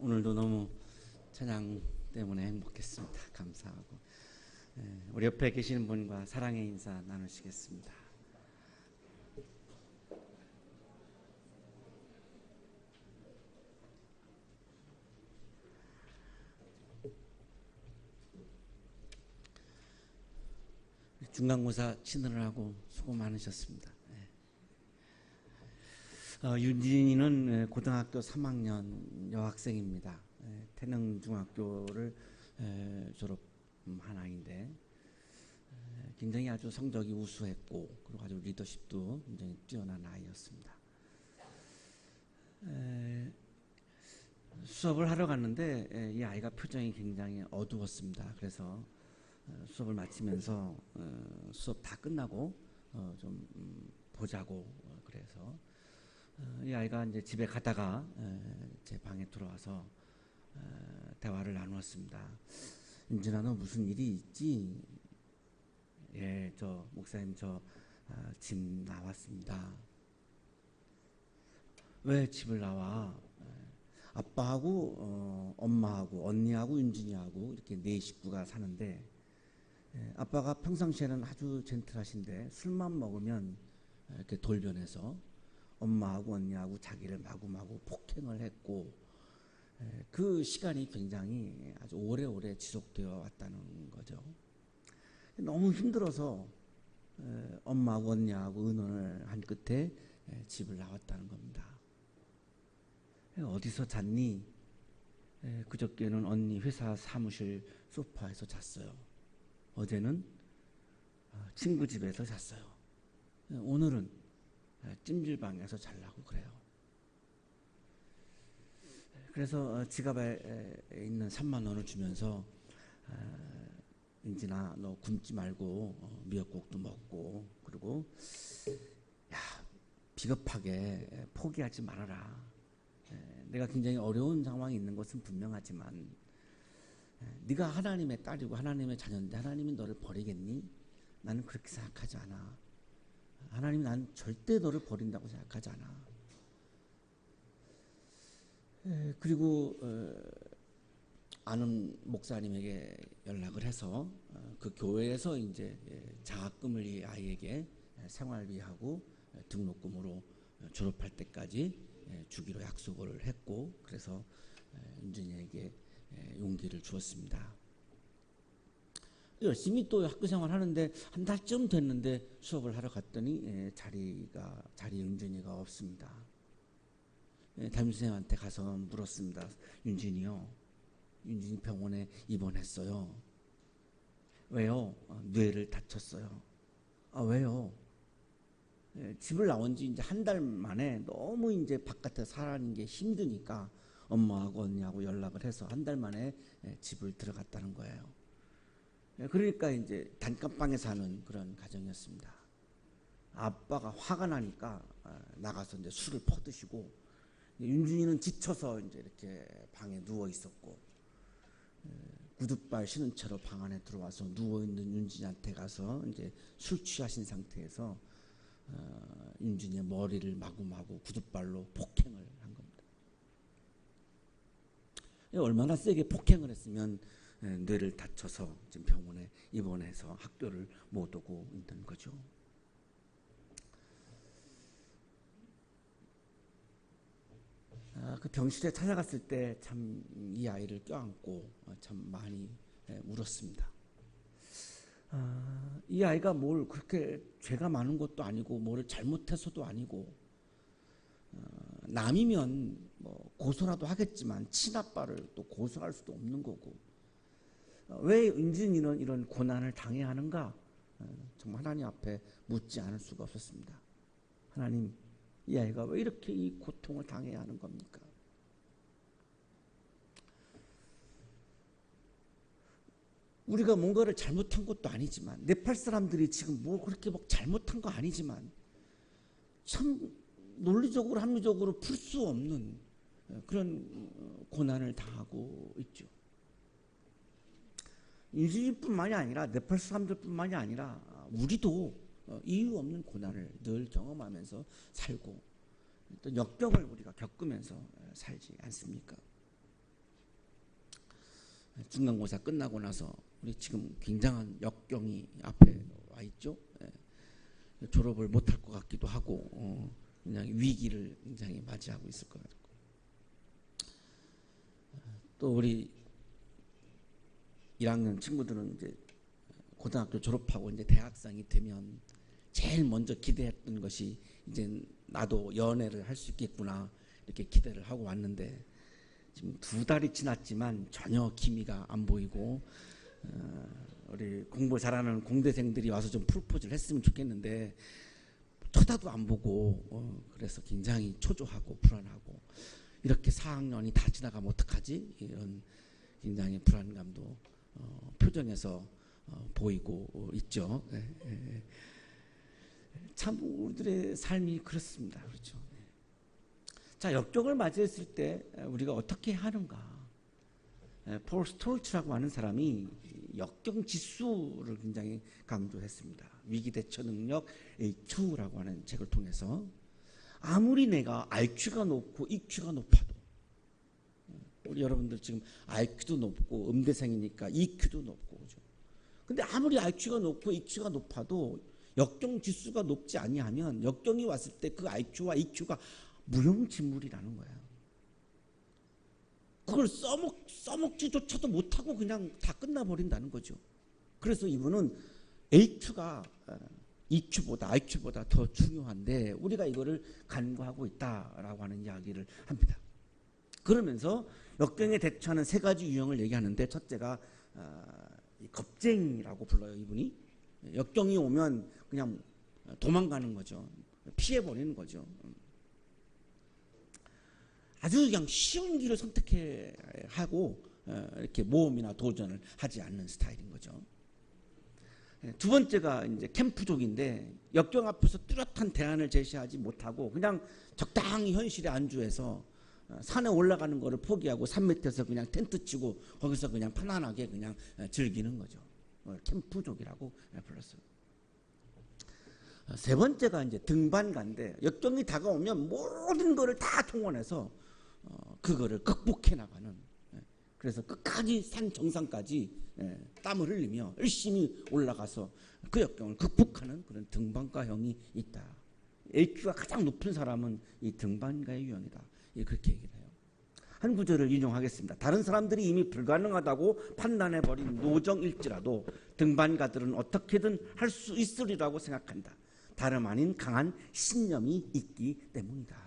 오늘도 너무 찬양 때문에 행복했습니다. 감사하고 우리 옆에 계시는 분과 사랑의 인사 나누시겠습니다. 중간고사 치느라고 수고 많으셨습니다. 윤진이는 고등학교 3학년 여학생입니다. 태능중학교를 졸업한 아이인데 굉장히 아주 성적이 우수했고 그리고 아주 리더십도 굉장히 뛰어난 아이였습니다. 수업을 하러 갔는데 이 아이가 표정이 굉장히 어두웠습니다. 그래서 수업을 마치면서 수업 다 끝나고 좀 보자고 그래서 이 아이가 이제 집에 가다가 제 방에 들어와서 대화를 나누었습니다. 윤진아, 너 무슨 일이 있지? 예, 저 목사님 집 나왔습니다. 왜 집을 나와? 아빠하고 엄마하고 언니하고 윤진이하고 이렇게 네 식구가 사는데 아빠가 평상시에는 아주 젠틀하신데 술만 먹으면 이렇게 돌변해서 엄마하고 언니하고 자기를 마구마구 폭행을 했고 그 시간이 굉장히 아주 오래오래 지속되어 왔다는 거죠. 너무 힘들어서 엄마하고 언니하고 의논을 한 끝에 집을 나왔다는 겁니다. 어디서 잤니? 그저께는 언니 회사 사무실 소파에서 잤어요. 어제는 친구 집에서 잤어요. 오늘은 찜질방에서 자려고 그래요. 그래서 지갑에 있는 3만 원을 주면서 윤진아, 너 굶지 말고 미역국도 먹고 그리고 야, 비겁하게 포기하지 말아라. 내가 굉장히 어려운 상황이 있는 것은 분명하지만 네가 하나님의 딸이고 하나님의 자녀인데 하나님이 너를 버리겠니? 나는 그렇게 생각하지 않아. 하나님이 난 절대 너를 버린다고 생각하지 않아. 그리고 아는 목사님에게 연락을 해서 그 교회에서 이제 장학금을 이 아이에게 생활비하고 등록금으로 졸업할 때까지 주기로 약속을 했고 그래서 윤준이에게 용기를 주었습니다. 열심히 또 학교 생활 하는데 한 달쯤 됐는데 수업을 하러 갔더니 자리 윤준이가 없습니다. 담임선생님한테 가서 물었습니다. 윤준이요, 윤준이 병원에 입원했어요. 왜요? 뇌를 다쳤어요. 아, 왜요? 집을 나온 지 이제 한 달 만에 너무 이제 바깥에 살아가는 게 힘드니까 엄마하고 언니하고 연락을 해서 한 달 만에 집을 들어갔다는 거예요. 그러니까 이제 단칸방에 사는 그런 가정이었습니다. 아빠가 화가 나니까 나가서 이제 술을 퍼드시고 윤준이는 지쳐서 이제 이렇게 방에 누워 있었고 구둣발 신은 채로 방 안에 들어와서 누워 있는 윤준이한테 가서 이제 술 취하신 상태에서 윤준이의 머리를 마구마구 구둣발로 폭행을 한 겁니다. 얼마나 세게 폭행을 했으면 뇌를 다쳐서 지금 병원에 입원해서 학교를 못 오고 있는 거죠. 그 병실에 찾아갔을 때 참 이 아이를 껴안고 참 많이 울었습니다. 이 아이가 뭘 그렇게 죄가 많은 것도 아니고 뭘 잘못해서도 아니고 남이면 뭐 고소라도 하겠지만 친아빠를 또 고소할 수도 없는 거고 왜 윤진이는 이런 고난을 당해야 하는가? 정말 하나님 앞에 묻지 않을 수가 없었습니다. 하나님, 이 아이가 왜 이렇게 이 고통을 당해야 하는 겁니까? 우리가 뭔가를 잘못한 것도 아니지만 네팔 사람들이 지금 뭐 그렇게 막 잘못한 거 아니지만 참 논리적으로 합리적으로 풀 수 없는 그런 고난을 당하고 있죠. 윤진이뿐만이 아니라 네팔 사람들뿐만이 아니라 우리도 이유 없는 고난을 늘 경험하면서 살고 또 역경을 우리가 겪으면서 살지 않습니까? 중간고사 끝나고 나서 우리 지금 굉장한 역경이 앞에 와 있죠. 졸업을 못할 것 같기도 하고 그냥 위기를 굉장히 맞이하고 있을 것 같고, 또 우리 1학년 친구들은 이제 고등학교 졸업하고 이제 대학생이 되면 제일 먼저 기대했던 것이 이제 나도 연애를 할 수 있겠구나 이렇게 기대를 하고 왔는데, 지금 2달이 지났지만 전혀 기미가 안 보이고, 우리 공부 잘하는 공대생들이 와서 좀 프로포즈를 했으면 좋겠는데 쳐다도 안 보고, 그래서 굉장히 초조하고 불안하고, 이렇게 4학년이 다 지나가면 어떡하지? 이런 굉장히 불안감도 표정에서 보이고 있죠. 참 우리들의 삶이 그렇습니다. 그렇죠. 자, 역경을 맞이했을 때 우리가 어떻게 하는가? 폴 스톨츠라고 하는 사람이 역경 지수를 굉장히 강조했습니다. 위기 대처 능력 A2라고 하는 책을 통해서, 아무리 내가 IQ가 높고 EQ가 높아도, 우리 여러분들 지금 IQ도 높고 음대생이니까 EQ도 높고, 그죠? 근데 아무리 IQ가 높고 EQ가 높아도 역경 지수가 높지 아니하면 역경이 왔을 때 그 IQ와 EQ가 무용지물이라는 거예요. 그걸 써먹지조차도 못하고 그냥 다 끝나버린다는 거죠. 그래서 이분은 AQ가 EQ보다 IQ보다 더 중요한데 우리가 이거를 간과하고 있다라고 하는 이야기를 합니다. 그러면서 역경에 대처하는 3가지 유형을 얘기하는데, 첫째가 겁쟁이라고 불러요. 이분이 역경이 오면 그냥 도망가는 거죠. 피해버리는 거죠. 아주 그냥 쉬운 길을 선택하고 이렇게 모험이나 도전을 하지 않는 스타일인 거죠. 2번째가 이제 캠프족인데, 역경 앞에서 뚜렷한 대안을 제시하지 못하고 그냥 적당히 현실에 안주해서 산에 올라가는 거를 포기하고 산 밑에서 그냥 텐트 치고 거기서 그냥 편안하게 그냥 즐기는 거죠. 캠프족이라고 불렀어요. 3번째가 이제 등반가인데, 역경이 다가오면 모든 거를 다 동원해서 그거를 극복해 나가는, 그래서 끝까지 산 정상까지 땀을 흘리며 열심히 올라가서 그 역경을 극복하는 그런 등반가형이 있다. AQ가 가장 높은 사람은 이 등반가의 유형이다. 그렇게 얘기를 해요. 한 구절을 인용하겠습니다. 다른 사람들이 이미 불가능하다고 판단해버린 노정일지라도 등반가들은 어떻게든 할 수 있으리라고 생각한다. 다름 아닌 강한 신념이 있기 때문이다.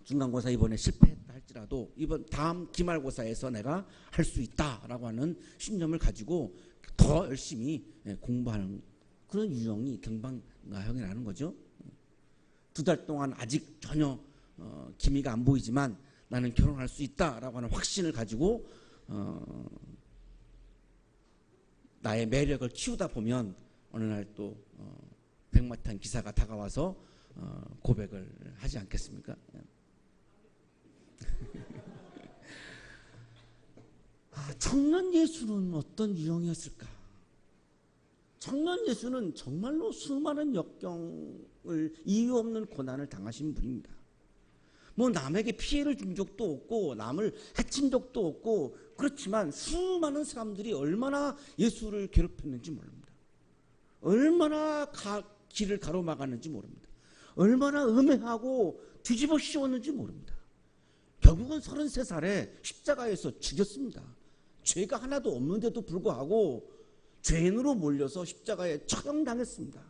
중간고사 이번에 실패했다 할지라도 다음 기말고사에서 내가 할 수 있다라고 하는 신념을 가지고 더 열심히 공부하는 그런 유형이 등반가형이라는 거죠. 2달 동안 아직 전혀 기미가 안 보이지만 나는 결혼할 수 있다라고 하는 확신을 가지고 나의 매력을 키우다 보면 어느 날 또 백마탄 기사가 다가와서 고백을 하지 않겠습니까? 청년 예수는 어떤 유형이었을까? 청년 예수는 정말로 수많은 역경을, 이유 없는 고난을 당하신 분입니다. 뭐 남에게 피해를 준 적도 없고 남을 해친 적도 없고, 그렇지만 수많은 사람들이 얼마나 예수를 괴롭혔는지 모릅니다. 얼마나 길을 가로막았는지 모릅니다. 얼마나 음해하고 뒤집어 씌웠는지 모릅니다. 결국은 33살에 십자가에서 죽였습니다. 죄가 하나도 없는데도 불구하고 죄인으로 몰려서 십자가에 처형당했습니다.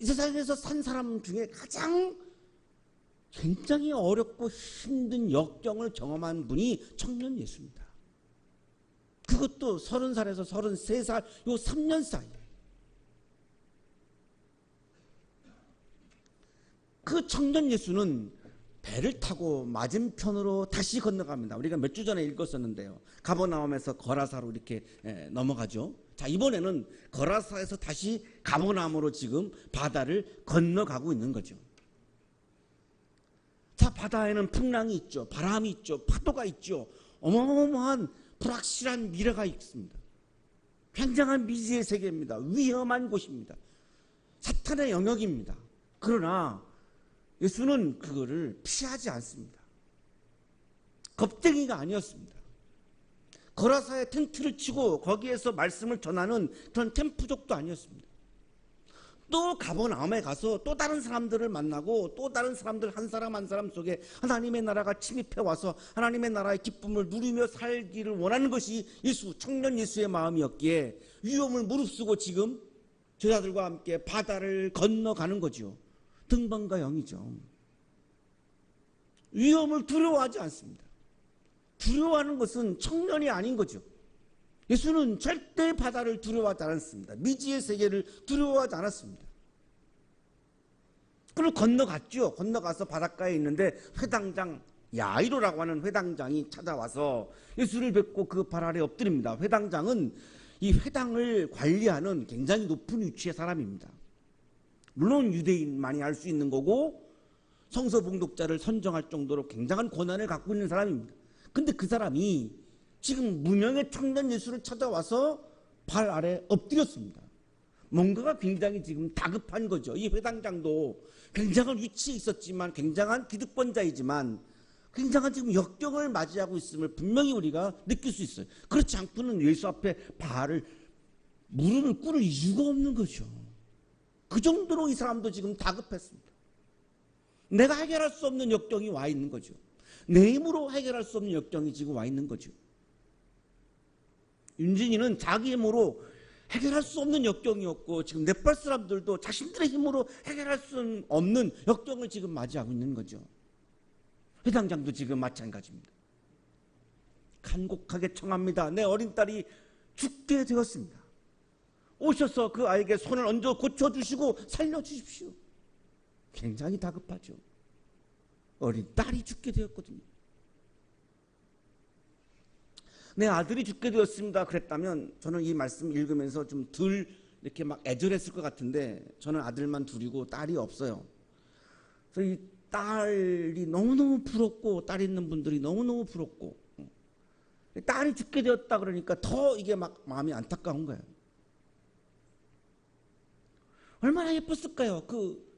이 세상에서 산 사람 중에 가장 굉장히 어렵고 힘든 역경을 경험한 분이 청년 예수입니다. 그것도 30살에서 33살 요 3년 사이. 그 청년 예수는 배를 타고 맞은편으로 다시 건너갑니다. 우리가 몇 주 전에 읽었었는데요. 가버나움에서 거라사로 이렇게 넘어가죠. 자, 이번에는 거라사에서 다시 가버나움으로 지금 바다를 건너가고 있는 거죠. 자, 바다에는 풍랑이 있죠. 바람이 있죠. 파도가 있죠. 어마어마한 불확실한 미래가 있습니다. 굉장한 미지의 세계입니다. 위험한 곳입니다. 사탄의 영역입니다. 그러나 예수는 그거를 피하지 않습니다. 겁쟁이가 아니었습니다. 거라사에 텐트를 치고 거기에서 말씀을 전하는 그런 템프족도 아니었습니다. 또 가버나움에 가서 또 다른 사람들을 만나고 또 다른 사람들 한 사람 한 사람 속에 하나님의 나라가 침입해 와서 하나님의 나라의 기쁨을 누리며 살기를 원하는 것이 예수, 청년 예수의 마음이었기에 위험을 무릅쓰고 지금 제자들과 함께 바다를 건너가는 거죠. 등반가 영이죠. 위험을 두려워하지 않습니다. 두려워하는 것은 청년이 아닌 거죠. 예수는 절대 바다를 두려워하지 않았습니다. 미지의 세계를 두려워하지 않았습니다. 그걸 건너갔죠. 건너가서 바닷가에 있는데 회당장 야이로라고 하는 회당장이 찾아와서 예수를 뵙고 그 발 아래 엎드립니다. 회당장은 이 회당을 관리하는 굉장히 높은 위치의 사람입니다. 물론 유대인만이 할 수 있는 거고 성서 봉독자를 선정할 정도로 굉장한 권한을 갖고 있는 사람입니다. 근데 그 사람이 지금 무명의 청년 예수를 찾아와서 발 아래 엎드렸습니다. 뭔가가 굉장히 지금 다급한 거죠. 이 회당장도 굉장한 위치에 있었지만 굉장한 기득권자이지만 굉장한 지금 역경을 맞이하고 있음을 분명히 우리가 느낄 수 있어요. 그렇지 않고는 예수 앞에 무릎을 꿇을 이유가 없는 거죠. 그 정도로 이 사람도 지금 다급했습니다. 내가 해결할 수 없는 역경이 와 있는 거죠. 내 힘으로 해결할 수 없는 역경이 지금 와 있는 거죠. 윤진이는 자기 힘으로 해결할 수 없는 역경이었고 지금 네팔 사람들도 자신들의 힘으로 해결할 수 없는 역경을 지금 맞이하고 있는 거죠. 회당장도 지금 마찬가지입니다. 간곡하게 청합니다. 내 어린 딸이 죽게 되었습니다. 오셔서 그 아이에게 손을 얹어 고쳐주시고 살려주십시오. 굉장히 다급하죠. 어린 딸이 죽게 되었거든요. 내 아들이 죽게 되었습니다 그랬다면 저는 이 말씀 읽으면서 좀 덜 이렇게 막 애절했을 것 같은데 저는 아들만 둘이고 딸이 없어요. 그래서 이 딸이 너무너무 부럽고 딸 있는 분들이 너무너무 부럽고 딸이 죽게 되었다 그러니까 더 이게 막 마음이 안타까운 거예요. 얼마나 예뻤을까요? 그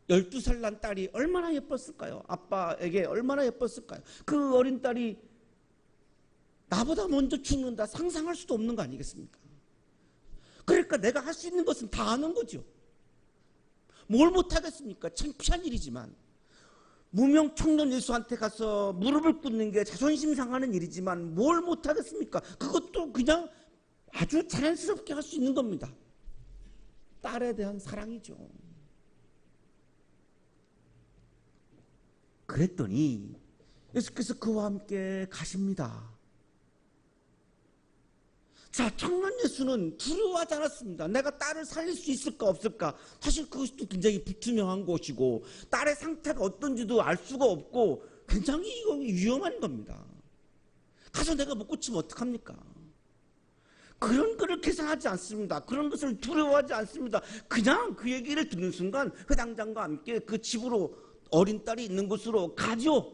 12살 난 딸이 얼마나 예뻤을까요? 아빠에게 얼마나 예뻤을까요? 그 어린 딸이 나보다 먼저 죽는다 상상할 수도 없는 거 아니겠습니까? 그러니까 내가 할 수 있는 것은 다 하는 거죠. 뭘 못하겠습니까? 창피한 일이지만 무명 청년 예수한테 가서 무릎을 꿇는 게 자존심 상하는 일이지만 뭘 못하겠습니까? 그것도 그냥 아주 자연스럽게 할 수 있는 겁니다. 딸에 대한 사랑이죠. 그랬더니 예수께서 그와 함께 가십니다. 자, 청년 예수는 두려워하지 않았습니다. 내가 딸을 살릴 수 있을까 없을까? 사실 그것도 굉장히 불투명한 것이고 딸의 상태가 어떤지도 알 수가 없고 굉장히 이거 위험한 겁니다. 가서 내가 못 고치면 어떡합니까? 그런 거를 계산하지 않습니다. 그런 것을 두려워하지 않습니다. 그냥 그 얘기를 듣는 순간 회당장과 함께 그 집으로 어린 딸이 있는 곳으로 가죠.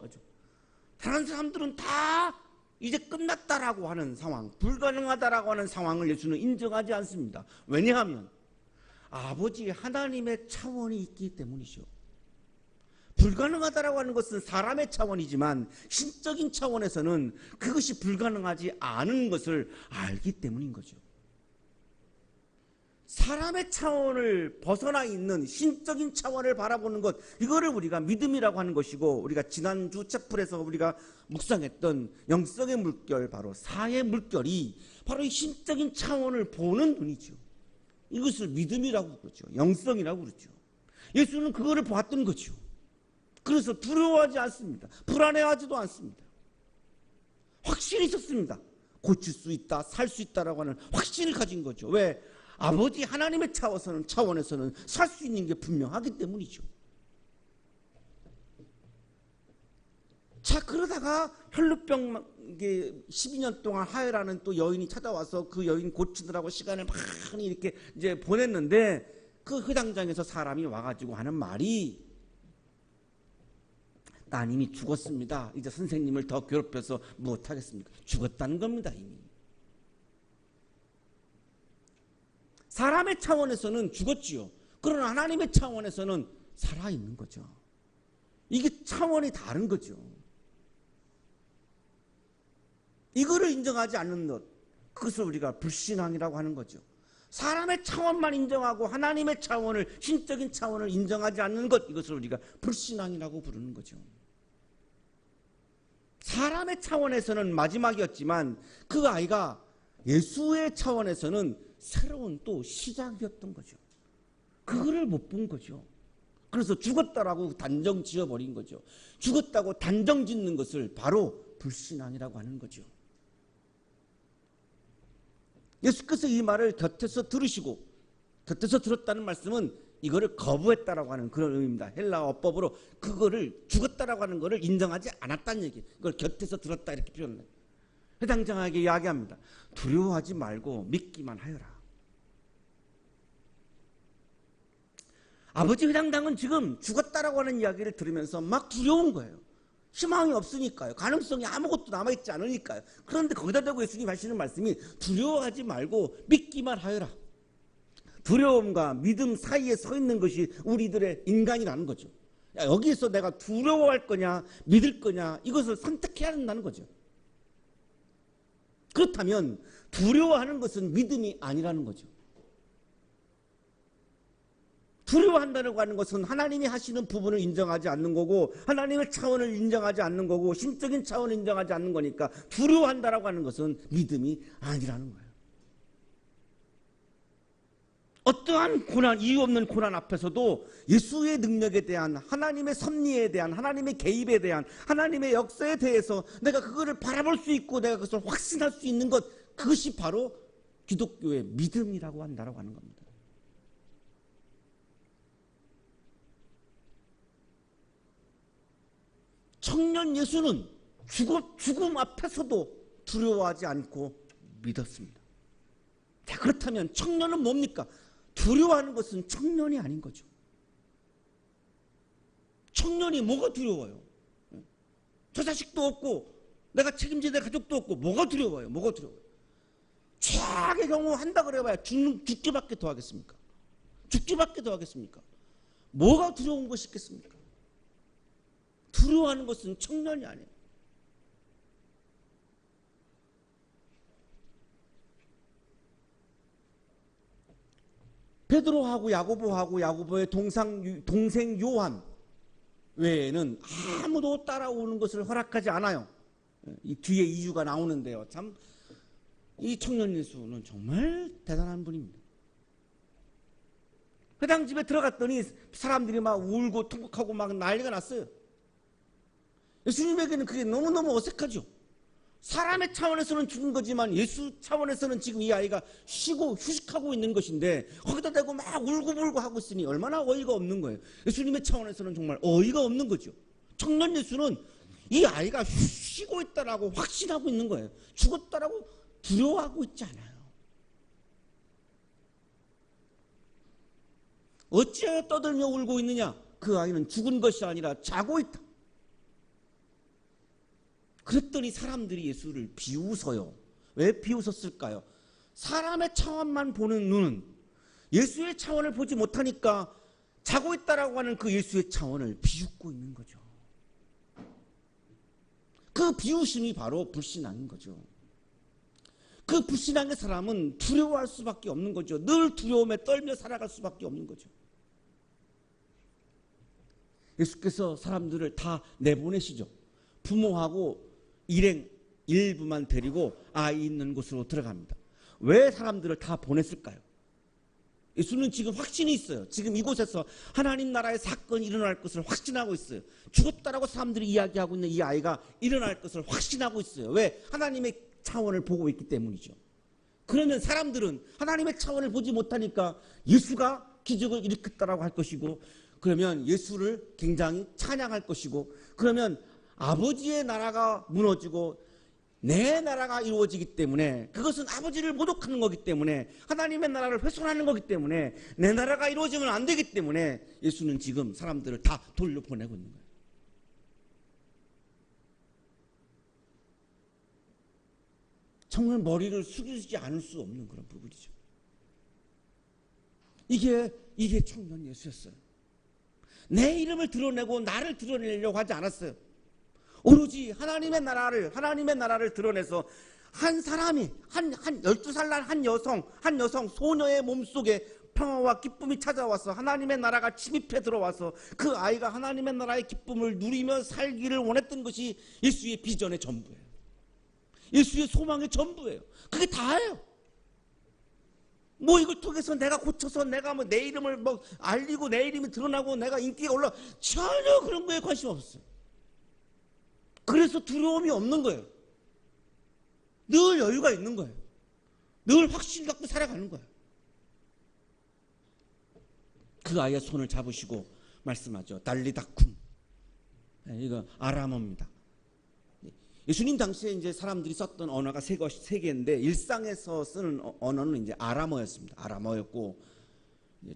다른 사람들은 다 이제 끝났다라고 하는 상황, 불가능하다라고 하는 상황을 예수는 인정하지 않습니다. 왜냐하면 아버지 하나님의 차원이 있기 때문이죠. 불가능하다라고 하는 것은 사람의 차원이지만 신적인 차원에서는 그것이 불가능하지 않은 것을 알기 때문인 거죠. 사람의 차원을 벗어나 있는 신적인 차원을 바라보는 것, 이거를 우리가 믿음이라고 하는 것이고, 우리가 지난주 채플에서 우리가 묵상했던 영성의 물결, 바로 사의 물결이 바로 이 신적인 차원을 보는 눈이죠. 이것을 믿음이라고 그러죠. 영성이라고 그러죠. 예수는 그거를 봤던 거죠. 그래서 두려워하지 않습니다. 불안해하지도 않습니다. 확신이 있었습니다. 고칠 수 있다, 살 수 있다라고 하는 확신을 가진 거죠. 왜? 아버지 하나님의 차원에서는 살 수 있는 게 분명하기 때문이죠. 자, 그러다가 혈루병 12년 동안 하혈하는 또 여인이 찾아와서 그 여인 고치느라고 시간을 많이 이렇게 이제 보냈는데 그 회당장에서 사람이 와가지고 하는 말이 따님이 죽었습니다. 이제 선생님을 더 괴롭혀서 무엇하겠습니까? 죽었다는 겁니다, 이미. 사람의 차원에서는 죽었지요. 그러나 하나님의 차원에서는 살아있는 거죠. 이게 차원이 다른 거죠. 이거를 인정하지 않는 것, 그것을 우리가 불신앙이라고 하는 거죠. 사람의 차원만 인정하고 하나님의 차원을, 신적인 차원을 인정하지 않는 것, 이것을 우리가 불신앙이라고 부르는 거죠. 사람의 차원에서는 마지막이었지만 그 아이가 예수의 차원에서는 새로운 또 시작이었던 거죠. 그거를 못 본 거죠. 그래서 죽었다라고 단정 지어버린 거죠. 죽었다고 단정 짓는 것을 바로 불신앙이라고 하는 거죠. 예수께서 이 말을 곁에서 들으시고, 곁에서 들었다는 말씀은 이거를 거부했다라고 하는 그런 의미입니다. 헬라어 어법으로 그거를 죽었다라고 하는 거를 인정하지 않았다는 얘기. 그걸 곁에서 들었다 이렇게 표현해요. 해당장하게 이야기합니다. 두려워하지 말고 믿기만 하여라. 아버지 회장당은 지금 죽었다라고 하는 이야기를 들으면서 막 두려운 거예요. 희망이 없으니까요. 가능성이 아무것도 남아있지 않으니까요. 그런데 거기다 대고 예수님 하시는 말씀이 두려워하지 말고 믿기만 하여라. 두려움과 믿음 사이에 서 있는 것이 우리들의 인간이라는 거죠. 야, 여기서 내가 두려워할 거냐 믿을 거냐 이것을 선택해야 한다는 거죠. 그렇다면 두려워하는 것은 믿음이 아니라는 거죠. 두려워한다고 하는 것은 하나님이 하시는 부분을 인정하지 않는 거고, 하나님의 차원을 인정하지 않는 거고, 신적인 차원을 인정하지 않는 거니까 두려워한다고 하는 것은 믿음이 아니라는 거예요. 어떠한 고난, 이유 없는 고난 앞에서도 예수의 능력에 대한, 하나님의 섭리에 대한, 하나님의 개입에 대한, 하나님의 역사에 대해서 내가 그거를 바라볼 수 있고 내가 그것을 확신할 수 있는 것, 그것이 바로 기독교의 믿음이라고 한다고 하는 겁니다. 청년 예수는 죽음 앞에서도 두려워하지 않고 믿었습니다. 자, 그렇다면 청년은 뭡니까? 두려워하는 것은 청년이 아닌 거죠. 청년이 뭐가 두려워요? 저 자식도 없고 내가 책임져야 될 가족도 없고 뭐가 두려워요? 뭐가 두려워요? 최악의 경우 한다 그래봐야 죽기밖에 더 하겠습니까? 죽기밖에 더 하겠습니까? 뭐가 두려운 것이 있겠습니까? 두려워하는 것은 청년이 아니에요. 베드로하고 야고보하고 야고보의 동생 요한 외에는 아무도 따라오는 것을 허락하지 않아요. 이 뒤에 이유가 나오는데요. 참, 이 청년 예수는 정말 대단한 분입니다. 회당 집에 들어갔더니 사람들이 막 울고 통곡하고 막 난리가 났어요. 예수님에게는 그게 너무너무 어색하죠. 사람의 차원에서는 죽은 거지만 예수 차원에서는 지금 이 아이가 쉬고 휴식하고 있는 것인데 거기다 대고 막 울고불고 하고 있으니 얼마나 어이가 없는 거예요. 예수님의 차원에서는 정말 어이가 없는 거죠. 청년 예수는 이 아이가 쉬고 있다라고 확신하고 있는 거예요. 죽었다라고 두려워하고 있지 않아요. 어찌하여 떠들며 울고 있느냐? 그 아이는 죽은 것이 아니라 자고 있다. 그랬더니 사람들이 예수를 비웃어요. 왜 비웃었을까요? 사람의 차원만 보는 눈은 예수의 차원을 보지 못하니까 자고 있다라고 하는 그 예수의 차원을 비웃고 있는 거죠. 그 비웃음이 바로 불신앙인 거죠. 그 불신앙의 사람은 두려워할 수밖에 없는 거죠. 늘 두려움에 떨며 살아갈 수밖에 없는 거죠. 예수께서 사람들을 다 내보내시죠. 부모하고 일행 일부만 데리고 아이 있는 곳으로 들어갑니다. 왜 사람들을 다 보냈을까요? 예수는 지금 확신이 있어요. 지금 이곳에서 하나님 나라의 사건이 일어날 것을 확신하고 있어요. 죽었다라고 사람들이 이야기하고 있는 이 아이가 일어날 것을 확신하고 있어요. 왜? 하나님의 차원을 보고 있기 때문이죠. 그러면 사람들은 하나님의 차원을 보지 못하니까 예수가 기적을 일으켰다라고 할 것이고, 그러면 예수를 굉장히 찬양할 것이고, 그러면 아버지의 나라가 무너지고 내 나라가 이루어지기 때문에, 그것은 아버지를 모독하는 거기 때문에, 하나님의 나라를 훼손하는 거기 때문에, 내 나라가 이루어지면 안 되기 때문에 예수는 지금 사람들을 다 돌려보내고 있는 거예요. 정말 머리를 숙이지 않을 수 없는 그런 부분이죠. 이게 청년 예수였어요. 내 이름을 드러내고 나를 드러내려고 하지 않았어요. 오로지 하나님의 나라를 드러내서 한 사람이, 한 12살 날 한 여성, 소녀의 몸속에 평화와 기쁨이 찾아와서 하나님의 나라가 침입해 들어와서 그 아이가 하나님의 나라의 기쁨을 누리며 살기를 원했던 것이 예수의 비전의 전부예요. 예수의 소망의 전부예요. 그게 다예요. 뭐 이걸 통해서 내가 고쳐서 내가 뭐 내 이름을 뭐 알리고 내 이름이 드러나고 내가 인기가 올라, 전혀 그런 거에 관심 없어요. 그래서 두려움이 없는 거예요. 늘 여유가 있는 거예요. 늘 확신 갖고 살아가는 거예요. 그 아이의 손을 잡으시고 말씀하죠. 달리다쿰. 이거 아람어입니다. 예수님 당시에 이제 사람들이 썼던 언어가 세 개인데 일상에서 쓰는 언어는 이제 아람어였습니다. 아람어였고,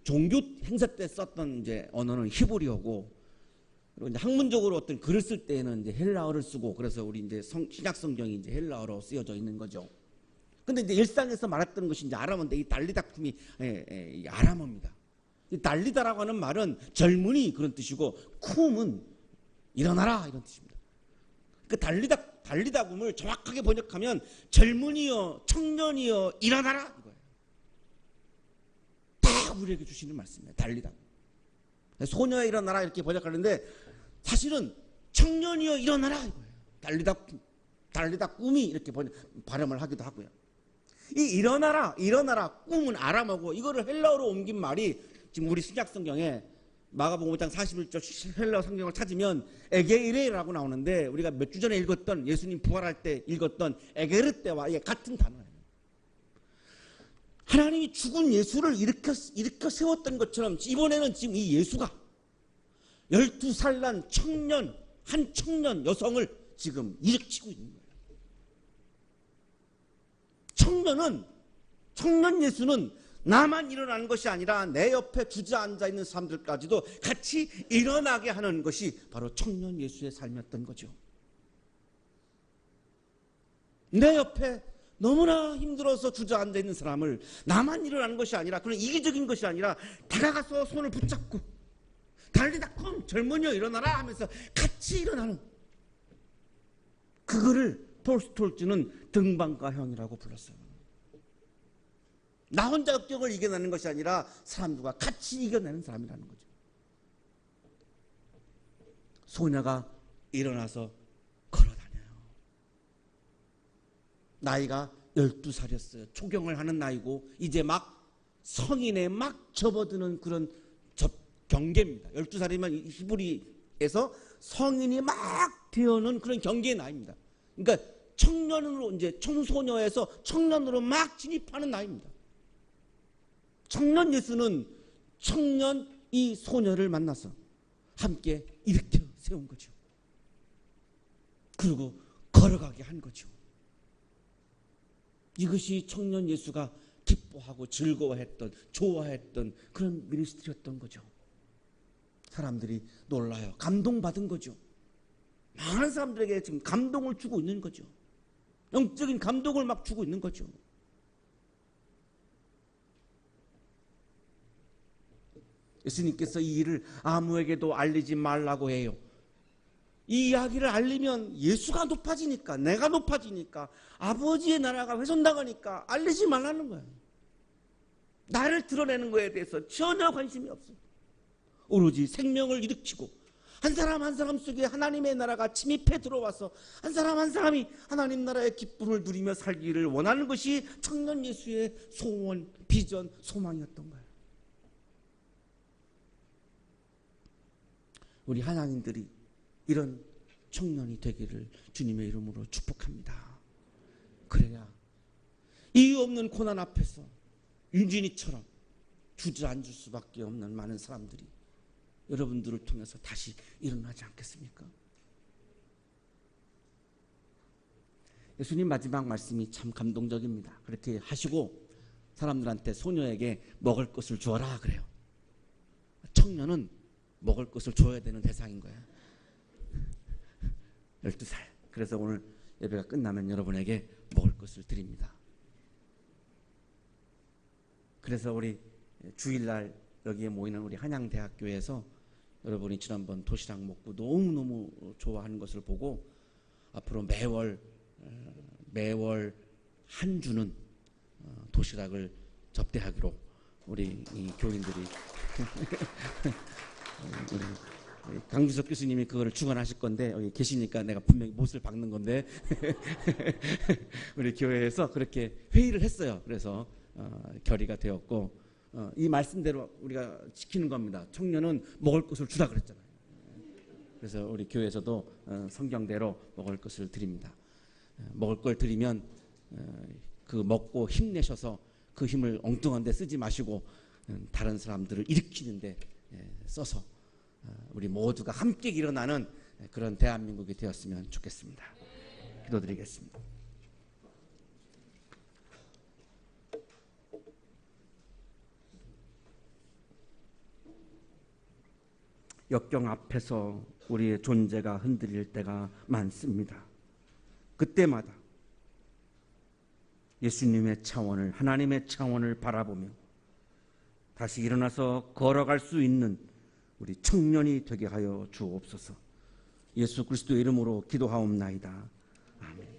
종교 행사 때 썼던 이제 언어는 히브리어고, 그리고 이제 학문적으로 어떤 글을 쓸 때에는 이제 헬라어를 쓰고, 그래서 우리 이제 신약 성경이 이제 헬라어로 쓰여져 있는 거죠. 근데 이제 일상에서 말했던 것이 이제 아람어인데, 이 달리다쿰이 아람어입니다. 이 달리다라고 하는 말은 젊은이 그런 뜻이고, 쿰은 일어나라 이런 뜻입니다. 그 달리다굼을 정확하게 번역하면 젊은이여, 청년이여, 일어나라 이거예요. 다 우리에게 주시는 말씀이에요. 달리다굼. 소녀여 일어나라 이렇게 번역하는데 사실은 청년이여 일어나라 이거예요. 달리다꿰이 이렇게 발음을 하기도 하고요. 이 일어나라, 꿰은 아람어고, 이거를 헬라어로 옮긴 말이 지금 우리 신약 성경에 마가복음 5장 41절 헬라어 성경을 찾으면 에게이레라고 나오는데, 우리가 몇 주 전에 읽었던, 예수님 부활할 때 읽었던 에게르 때와 이게 같은 단어예요. 하나님이 죽은 예수를 일으켜 세웠던 것처럼 이번에는 지금 이 예수가 12살 난 한 청년 여성을 지금 일으키고 있는 거예요. 청년 예수는 나만 일어나는 것이 아니라 내 옆에 주저앉아 있는 사람들까지도 같이 일어나게 하는 것이 바로 청년 예수의 삶이었던 거죠. 내 옆에 너무나 힘들어서 주저앉아 있는 사람을 나만 일어나는 것이 아니라, 그런 이기적인 것이 아니라 다가가서 손을 붙잡고 달리다쿰 젊은이여 일어나라 하면서 같이 일어나는, 그거를 톨스톨즈는 등반가형이라고 불렀어요. 나 혼자 역경을 이겨내는 것이 아니라 사람들과 같이 이겨내는 사람이라는 거죠. 소녀가 일어나서 걸어다녀요. 나이가 12살이었어요. 초경을 하는 나이고 이제 막 성인에 막 접어드는 그런 경계입니다. 12살이면 히브리에서 성인이 막 되어오는 그런 경계의 나이입니다. 그러니까 청년으로, 이제 청소녀에서 청년으로 막 진입하는 나이입니다. 청년 예수는 청년 이 소녀를 만나서 함께 일으켜 세운 거죠. 그리고 걸어가게 한 거죠. 이것이 청년 예수가 기뻐하고 즐거워했던, 좋아했던 그런 미니스트리였던 거죠. 사람들이 놀라요. 감동받은 거죠. 많은 사람들에게 지금 감동을 주고 있는 거죠. 영적인 감동을 막 주고 있는 거죠. 예수님께서 이 일을 아무에게도 알리지 말라고 해요. 이 이야기를 알리면 예수가 높아지니까, 내가 높아지니까, 아버지의 나라가 훼손당하니까 알리지 말라는 거예요. 나를 드러내는 거에 대해서 전혀 관심이 없어요. 오로지 생명을 일으키고 한 사람 한 사람 속에 하나님의 나라가 침입해 들어와서 한 사람 한 사람이 하나님 나라의 기쁨을 누리며 살기를 원하는 것이 청년 예수의 소원, 비전, 소망이었던 거예요. 우리 하나님들이 이런 청년이 되기를 주님의 이름으로 축복합니다. 그래야 이유 없는 고난 앞에서 윤진이처럼 주저앉을 수밖에 없는 많은 사람들이 여러분들을 통해서 다시 일어나지 않겠습니까? 예수님 마지막 말씀이 참 감동적입니다. 그렇게 하시고 사람들한테, 소녀에게 먹을 것을 주어라 그래요. 청년은 먹을 것을 줘야 되는 대상인 거예요. 12살. 그래서 오늘 예배가 끝나면 여러분에게 먹을 것을 드립니다. 그래서 우리 주일날 여기에 모이는 우리 한양대학교에서 여러분이 지난번 도시락 먹고 너무너무 좋아하는 것을 보고 앞으로 매월 한 주는 도시락을 접대하기로 우리 이 교인들이 우리 강주석 교수님이 그거를 주관하실 건데 여기 계시니까 내가 분명히 못을 박는 건데 우리 교회에서 그렇게 회의를 했어요. 그래서 결의가 되었고 이 말씀대로 우리가 지키는 겁니다. 청년은 먹을 것을 주라 그랬잖아요. 그래서 우리 교회에서도 성경대로 먹을 것을 드립니다. 먹을 걸 드리면 그 먹고 힘내셔서 그 힘을 엉뚱한 데 쓰지 마시고 다른 사람들을 일으키는 데 써서 우리 모두가 함께 일어나는 그런 대한민국이 되었으면 좋겠습니다. 기도드리겠습니다. 역경 앞에서 우리의 존재가 흔들릴 때가 많습니다. 그때마다 예수님의 차원을, 하나님의 차원을 바라보며 다시 일어나서 걸어갈 수 있는 우리 청년이 되게 하여 주옵소서. 예수 그리스도의 이름으로 기도하옵나이다. 아멘.